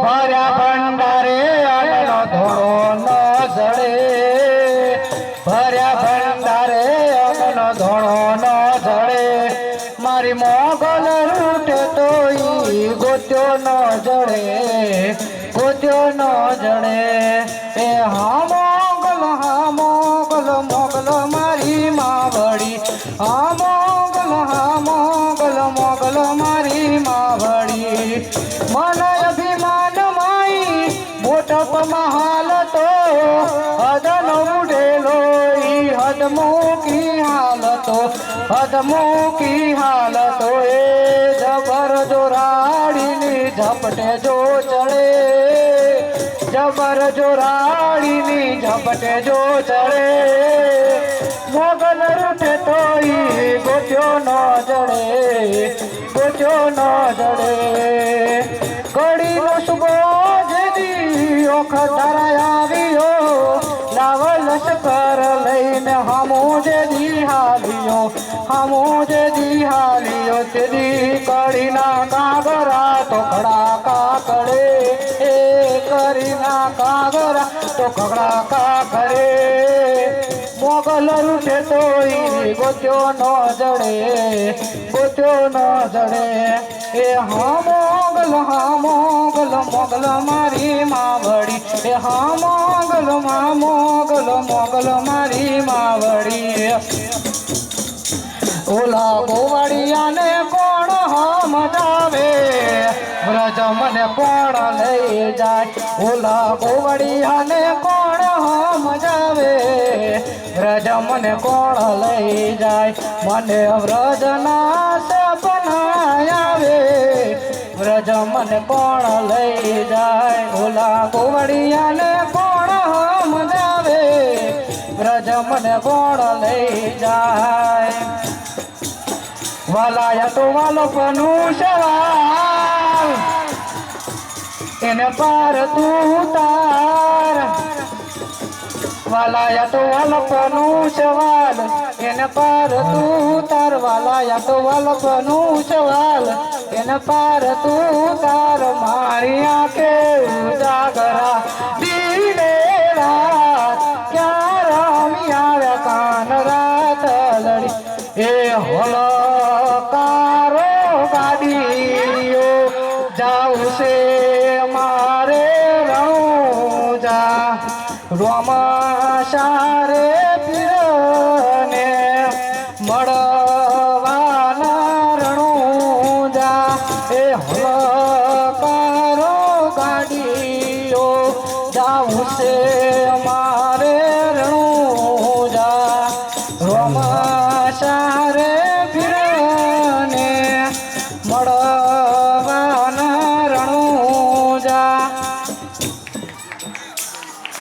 ભર્યા ભંડારે અન્નનો ધોળો ન જડે, ભર્યા ભંડારે અન્નનો ધોળો ન જડે, મારી મોગલ રૂટે તો ઈ ગોત્યો ન જડે, ગોત્યો ન જડે. એ હા મોગલ મોગલ મારી માવડી, હા મોગલ મારી માવડી. મન અભિમાન માઈ મોટપ મહાલ તો હદન ઉડેલો ઈ હદમુખી હાલતો, હદમુખી હાલતો. એ જબર જોરાડીની ઝપટે જો ચડે, જબર જોરાડીની ઝપટે જો ચડે, મોગલ રૂઠે તો ઈ ગોત્યો ન જડે, ગોત્યો ન જડે. કડીનો સુબો જેદી ઓખત ધરાય આવ્યો, લાવ લશ્કર લઈને હામો જેદી હાલ્યો, હામો જેદી હાલ્યો, તેદી કડીના કાગરા તો કડાકા કરે, એ કરીના કાગરા તો કડાકા કરે. મોગલ રૂઠે તો ઈ ગોત્યો ન જડે, ગોત્યો ન જડે. એ હા મોગલ મારી માવડી, એ હા મોગલ મારી માવડી. ઓલા ગોવાળિયાને કોણ સમજાવે, વ્રજ મને કોણ લઈ જાય, ઓલા ગોવાળિયાને કોણ સમજાવે, વ્રજ મને કોણ લઈ જાય. મને વ્રજના સપના આવે, વ્રજ મને કોણ લઈ જાય, ઓલા ગોવાળિયાને કોણ સમજાવે, વ્રજ મને કોણ લઈ જાય. વાલાયા તો વાલપનું સવાલ, એને પાર તું તાર, વાલાયા તો વાલપનું સવાલ, એને પાર તું તાર, વાલાયા તો વાલપનું સવાલ, એને પાર તું તાર. મારી આંખે ઉજાગરા દિને રાત, ક્યાં રમી આવ્યા કાન રાત લડી. એ હોલો કારો ગાડીઓ જાઉં છે મારે રણુજા, રોમાશારે પીરને મળવાના રણુજા. એ હોલો કારો ગાડીઓ જાઉં છે